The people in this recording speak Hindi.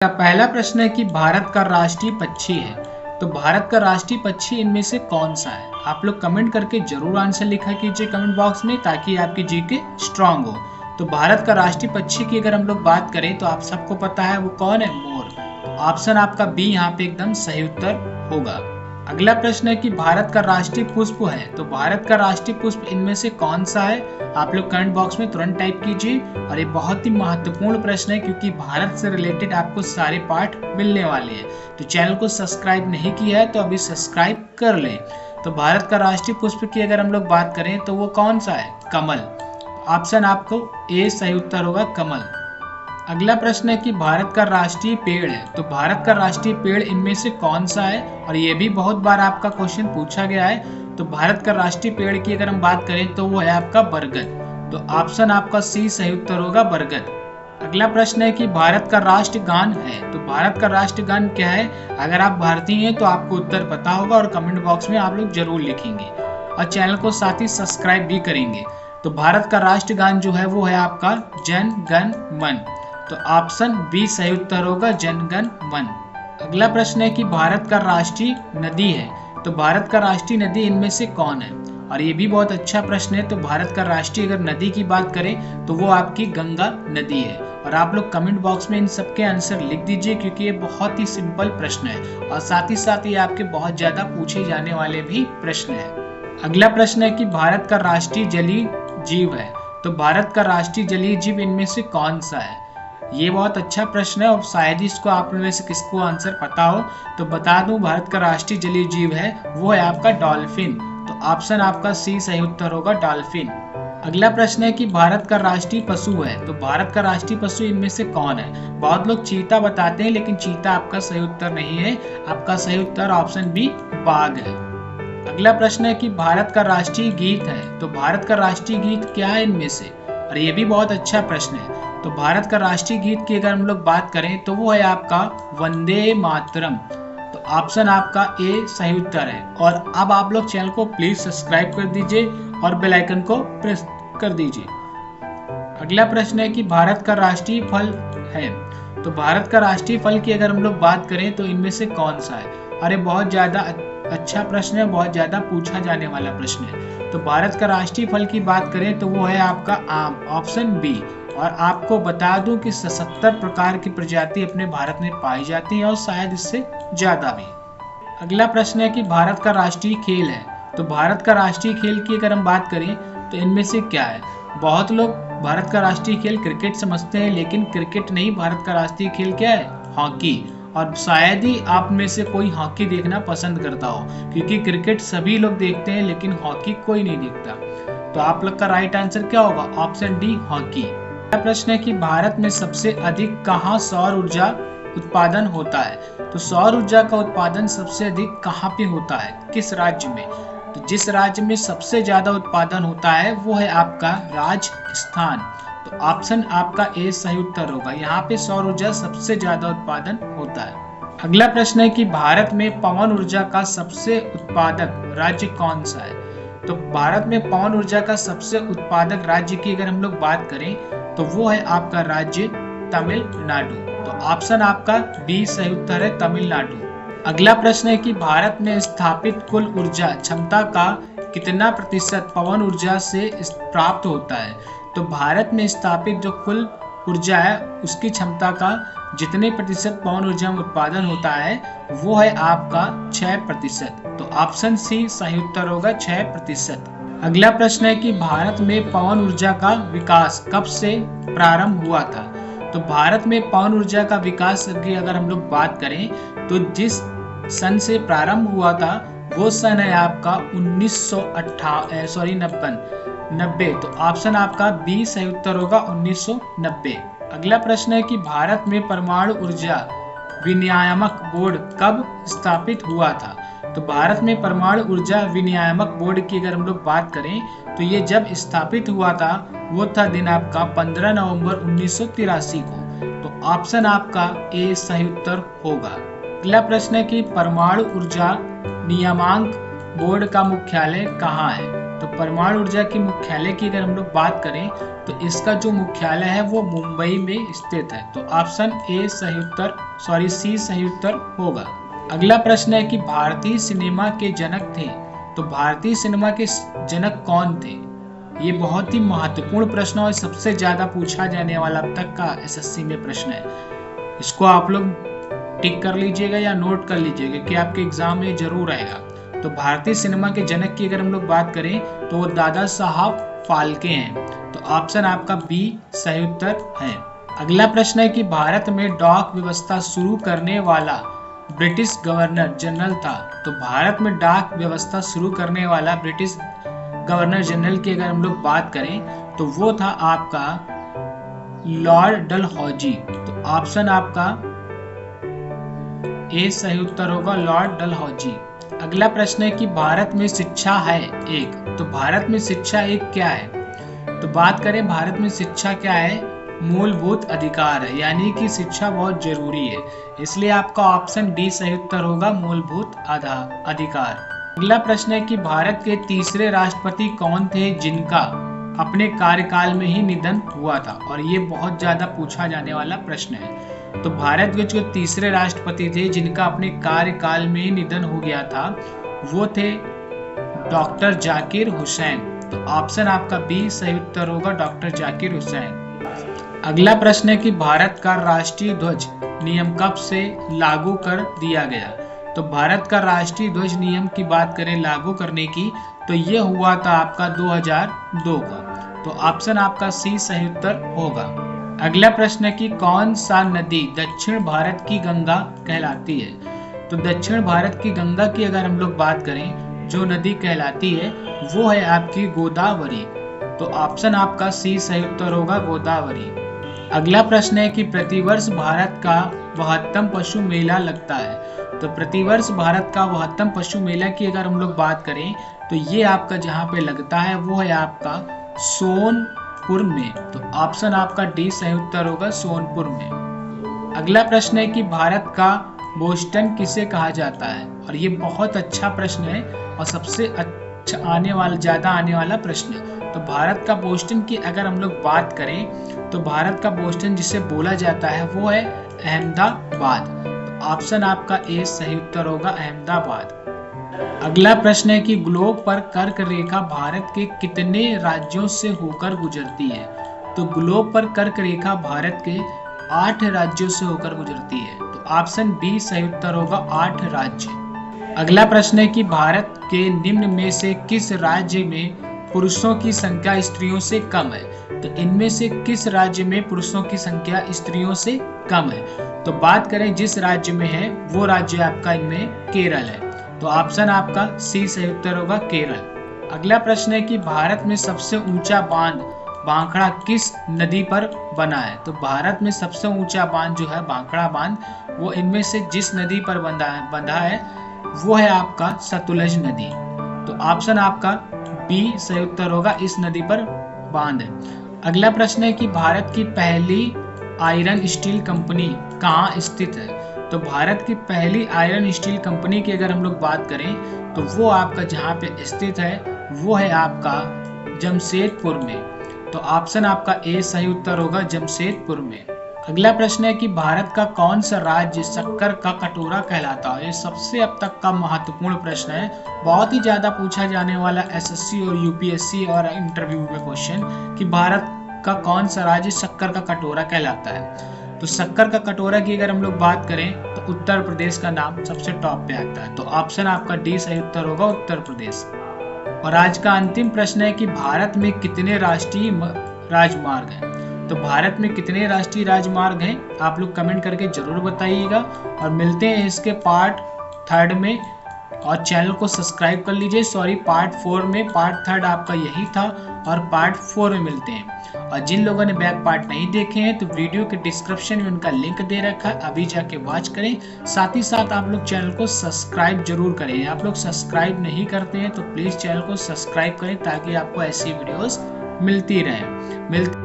का पहला प्रश्न है कि भारत का राष्ट्रीय पक्षी है। तो भारत का राष्ट्रीय पक्षी इनमें से कौन सा है? आप लोग कमेंट करके जरूर आंसर लिखा कीजिए कमेंट बॉक्स में, ताकि आपकी जीके स्ट्रांग हो। तो भारत का राष्ट्रीय पक्षी की अगर हम लोग बात करें तो आप सबको पता है वो कौन है? मोर। तो ऑप्शन आपका बी यहाँ पे एकदम सही उत्तर होगा। अगला प्रश्न है कि भारत का राष्ट्रीय पुष्प है। तो भारत का राष्ट्रीय पुष्प इनमें से कौन सा है? आप लोग कमेंट बॉक्स में तुरंत टाइप कीजिए। और ये बहुत ही महत्वपूर्ण प्रश्न है, क्योंकि भारत से रिलेटेड आपको सारे पार्ट मिलने वाले हैं। तो चैनल को सब्सक्राइब नहीं किया है तो अभी सब्सक्राइब कर लें। तो भारत का राष्ट्रीय पुष्प की अगर हम लोग बात करें तो वो कौन सा है? कमल। ऑप्शन आपको ए सही उत्तर होगा, कमल। अगला प्रश्न है कि भारत का राष्ट्रीय पेड़ है। तो भारत का राष्ट्रीय पेड़ इनमें से कौन सा है? और ये भी बहुत बार आपका क्वेश्चन पूछा गया है। तो भारत का राष्ट्रीय पेड़ की अगर हम बात करें तो वो है आपका बरगद। तो ऑप्शन आपका सी सही उत्तर होगा, बरगद। अगला प्रश्न है कि भारत का राष्ट्रीय गान है। तो भारत का राष्ट्रीय गान क्या है? अगर आप भारतीय हैं तो आपको उत्तर पता होगा और कमेंट बॉक्स में आप लोग जरूर लिखेंगे और चैनल को साथ ही सब्सक्राइब भी करेंगे। तो भारत का राष्ट्रीय गान जो है वो है आपका जन गण मन। तो ऑप्शन बी सही उत्तर होगा, जन गण मन। अगला प्रश्न है कि भारत का राष्ट्रीय नदी है। तो भारत का राष्ट्रीय नदी इनमें से कौन है? और ये भी बहुत अच्छा प्रश्न है। तो भारत का राष्ट्रीय अगर नदी की बात करें तो वो आपकी गंगा नदी है। और आप लोग कमेंट बॉक्स में इन सबके आंसर लिख दीजिए, क्योंकि ये बहुत ही सिंपल प्रश्न है और साथ ही आपके बहुत ज्यादा पूछे जाने वाले भी प्रश्न है। अगला प्रश्न है कि भारत का राष्ट्रीय जलीय जीव है। तो भारत का राष्ट्रीय जलीय जीव इनमें से कौन सा है? ये बहुत अच्छा प्रश्न है और शायद इसको आप में से किसको आंसर पता हो। तो बता दूं, भारत का राष्ट्रीय जलीय जीव है वो है आपका डॉल्फिन। तो ऑप्शन आपका सी सही उत्तर होगा, डॉल्फिन। अगला प्रश्न है कि भारत का राष्ट्रीय पशु है। तो भारत का राष्ट्रीय पशु इनमें से कौन है? बहुत लोग चीता बताते हैं, लेकिन चीता आपका सही उत्तर नहीं है। आपका सही उत्तर ऑप्शन बी बाघ है। अगला प्रश्न है कि भारत का राष्ट्रीय गीत है। तो भारत का राष्ट्रीय गीत क्या है इनमें से? और ये भी बहुत अच्छा प्रश्न है। तो भारत का राष्ट्रीय गीत की अगर हम लोग बात करें तो वो है आपका वंदे मातरम। तो ऑप्शन आपका ए सही उत्तर है। और अब आप लोग चैनल को प्लीज सब्सक्राइब कर दीजिए और बेल आइकन को प्रेस कर दीजिए। अगला प्रश्न है कि भारत का राष्ट्रीय फल है। तो भारत का राष्ट्रीय फल की अगर हम लोग बात करें तो इनमें से कौन सा है? अरे बहुत ज्यादा अच्छा प्रश्न है, बहुत ज्यादा पूछा जाने वाला प्रश्न है। तो भारत का राष्ट्रीय फल की बात करें तो वो है आपका आम, ऑप्शन बी। और आपको बता दूं कि 77 प्रकार की प्रजाति अपने भारत में पाई जाती है और शायद इससे ज्यादा भी। अगला प्रश्न है कि भारत का राष्ट्रीय खेल है। तो भारत का राष्ट्रीय खेल की अगर हम बात करें तो इनमें से क्या है? बहुत लोग भारत का राष्ट्रीय खेल क्रिकेट समझते हैं, लेकिन क्रिकेट नहीं, भारत का राष्ट्रीय खेल क्या है? हॉकी। और शायद ही आप में से कोई हॉकी देखना पसंद करता हो, क्योंकि क्रिकेट सभी लोग देखते हैं लेकिन हॉकी कोई नहीं देखता। तो आप लोग का राइट आंसर क्या होगा? Option D, hockey. अगला प्रश्न है कि भारत में सबसे अधिक कहाँ सौर ऊर्जा उत्पादन होता है? तो सौर ऊर्जा का उत्पादन सबसे अधिक कहाँ पे होता है, किस राज्य में? तो जिस राज्य में सबसे ज्यादा उत्पादन होता है वो है आपका राजस्थान। तो ऑप्शन आपका ए सही उत्तर होगा, यहाँ पे सौर ऊर्जा सबसे ज्यादा उत्पादन होता है। अगला प्रश्न है कि भारत में पवन ऊर्जा का सबसे उत्पादक राज्य कौन सा है? तो भारत में पवन ऊर्जा का सबसे उत्पादक राज्य की अगर हम लोग बात करें तो वो है आपका राज्य तमिलनाडु। तो ऑप्शन आपका बी सही उत्तर है, तमिलनाडु। अगला प्रश्न है कि भारत में स्थापित कुल ऊर्जा क्षमता का कितना प्रतिशत पवन ऊर्जा से प्राप्त होता है? तो भारत में स्थापित जो कुल ऊर्जा है उसकी क्षमता का जितने प्रतिशत पवन ऊर्जा में उत्पादन होता है वो है आपका 6%। तो ऑप्शन सी सही उत्तर होगा, 6%। अगला प्रश्न है कि भारत में पवन ऊर्जा का विकास कब से प्रारंभ हुआ था? तो भारत में पवन ऊर्जा का विकास की अगर हम लोग बात करें तो जिस सन से प्रारंभ हुआ था वो सन है आपका 1990। तो ऑप्शन आपका बी सही उत्तर होगा, 1990। अगला प्रश्न है कि भारत में परमाणु ऊर्जा विनियामक बोर्ड कब स्थापित हुआ था? तो भारत में परमाणु ऊर्जा विनियामक बोर्ड की अगर हम लोग बात करें तो ये जब स्थापित हुआ था वो था दिन आपका 15 नवंबर 1983 को। तो ऑप्शन आपका ए सही उत्तर होगा। अगला प्रश्न है कि परमाणु ऊर्जा नियामक बोर्ड का मुख्यालय कहाँ है? तो परमाणु ऊर्जा की मुख्यालय की अगर हम लोग बात करें तो इसका जो मुख्यालय है वो मुंबई में स्थित है। तो ऑप्शन सी सही उत्तर होगा। अगला प्रश्न है कि भारतीय सिनेमा के जनक थे, तो भारतीय सिनेमा के जनक कौन थे? ये बहुत ही महत्वपूर्ण प्रश्न और सबसे ज्यादा पूछा जाने वाला अब तक का एसएससी में प्रश्न है। इसको आप लोग टिक कर लीजिएगा या नोट कर लीजिएगा कि आपके एग्जाम में जरूर आएगा। तो भारतीय सिनेमा के जनक की अगर हम लोग बात करें तो वो दादा साहब फाल्के हैं। तो ऑप्शन आपका बी सही उत्तर है। अगला प्रश्न है कि भारत में डाक व्यवस्था शुरू करने वाला ब्रिटिश गवर्नर जनरल था। तो भारत में डाक व्यवस्था शुरू करने वाला ब्रिटिश गवर्नर जनरल की अगर हम लोग बात करें तो वो था आपका लॉर्ड डलहौजी। तो ऑप्शन आपका ए सही उत्तर होगा, लॉर्ड डलहौजी। अगला प्रश्न है कि भारत में शिक्षा है एक, तो भारत में शिक्षा एक क्या है? तो बात करें भारत में शिक्षा क्या है, मूलभूत अधिकार है, यानी कि शिक्षा बहुत जरूरी है, इसलिए आपका ऑप्शन डी सही उत्तर होगा, मूलभूत अधिकार। अगला प्रश्न है कि भारत के तीसरे राष्ट्रपति कौन थे जिनका अपने कार्यकाल में ही निधन हुआ था? और ये बहुत ज्यादा पूछा जाने वाला प्रश्न है। तो भारत के जो तीसरे राष्ट्रपति थे जिनका अपने कार्यकाल में ही निधन हो गया था वो थे डॉक्टर जाकिर हुसैन। तो ऑप्शन आपका बी सही उत्तर होगा, डॉक्टर जाकिर हुसैन। अगला प्रश्न है कि भारत का राष्ट्रीय ध्वज नियम कब से लागू कर दिया गया? तो भारत का राष्ट्रीय ध्वज नियम की बात करें लागू करने की तो ये हुआ था आपका 2002 को। तो ऑप्शन आपका सी सही उत्तर होगा। अगला प्रश्न है कि कौन सा नदी दक्षिण भारत की गंगा कहलाती है? तो दक्षिण भारत की गंगा की अगर हम लोग बात करें जो नदी कहलाती है वो है आपकी गोदावरी। तो ऑप्शन आपका सी सही उत्तर होगा, गोदावरी। अगला प्रश्न है कि प्रतिवर्ष भारत का 72वां पशु मेला लगता है। तो प्रतिवर्ष भारत का 72वां पशु मेला की अगर हम लोग बात करें तो ये आपका जहाँ पे लगता है वो है आपका सोनपुर में। तो ऑप्शन आपका डी सही उत्तर होगा, सोनपुर में। अगला प्रश्न है कि भारत का बोस्टन किसे कहा जाता है? और ये बहुत अच्छा प्रश्न है और सबसे अच्छा ज्यादा आने वाला प्रश्न है। तो भारत का बोस्टन की अगर हम लोग बात करें तो भारत का बोस्टन जिसे बोला जाता है वो है अहमदाबाद। तो ऑप्शन आपका ए सही उत्तर होगा, अहमदाबाद। अगला प्रश्न है कि ग्लोब पर कर्क रेखा भारत के कितने राज्यों से होकर गुजरती है? तो ग्लोब पर कर्क रेखा भारत के 8 राज्यों से होकर गुजरती है। तो ऑप्शन बी सही उत्तर होगा, 8 राज्य। अगला प्रश्न है कि भारत के निम्न में से किस राज्य में पुरुषों की संख्या स्त्रियों से कम है? तो इनमें से किस राज्य में पुरुषों की संख्या स्त्रियों से कम है? तो बात करें जिस राज्य में है वो राज्य आपका इनमें केरल है। तो ऑप्शन आपका सी सही उत्तर होगा, केरल। अगला प्रश्न है कि भारत में सबसे ऊंचा बांध बांखड़ा किस नदी पर बना है? तो भारत में सबसे ऊंचा बांध जो है बांखड़ा बांध वो इनमें से जिस नदी पर बंधा है वो है आपका सतलुज नदी। तो ऑप्शन आपका बी सही उत्तर होगा, इस नदी पर बांध है। अगला प्रश्न है कि भारत की पहली आयरन स्टील कंपनी कहाँ स्थित है? तो भारत की पहली आयरन स्टील कंपनी की अगर हम लोग बात करें तो वो आपका जहाँ पे स्थित है वो है आपका जमशेदपुर में। तो ऑप्शन आपका ए सही उत्तर होगा, जमशेदपुर में। अगला प्रश्न है कि भारत का कौन सा राज्य शक्कर का कटोरा कहलाता है? ये सबसे अब तक का महत्वपूर्ण प्रश्न है, बहुत ही ज्यादा पूछा जाने वाला एसएससी और यूपीएससी और इंटरव्यू में क्वेश्चन कि भारत का कौन सा राज्य शक्कर का कटोरा कहलाता है। तो शक्कर का कटोरा की अगर हम लोग बात करें तो उत्तर प्रदेश का नाम सबसे टॉप पे आता है। तो ऑप्शन आपका डी सही उत्तर होगा, उत्तर प्रदेश। और आज का अंतिम प्रश्न है कि भारत में कितने राष्ट्रीय राजमार्ग हैं? तो भारत में कितने राष्ट्रीय राजमार्ग हैं आप लोग कमेंट करके जरूर बताइएगा। और मिलते हैं इसके पार्ट 3 में, और चैनल को सब्सक्राइब कर लीजिए। पार्ट 4 में, पार्ट 3 आपका यही था और पार्ट 4 में मिलते हैं। और जिन लोगों ने बैक पार्ट नहीं देखे हैं तो वीडियो के डिस्क्रिप्शन में उनका लिंक दे रखा है, अभी जाके वॉच करें। साथ ही साथ आप लोग चैनल को सब्सक्राइब जरूर करें। आप लोग सब्सक्राइब नहीं करते हैं तो प्लीज चैनल को सब्सक्राइब करें ताकि आपको ऐसी वीडियोस मिलती रहें।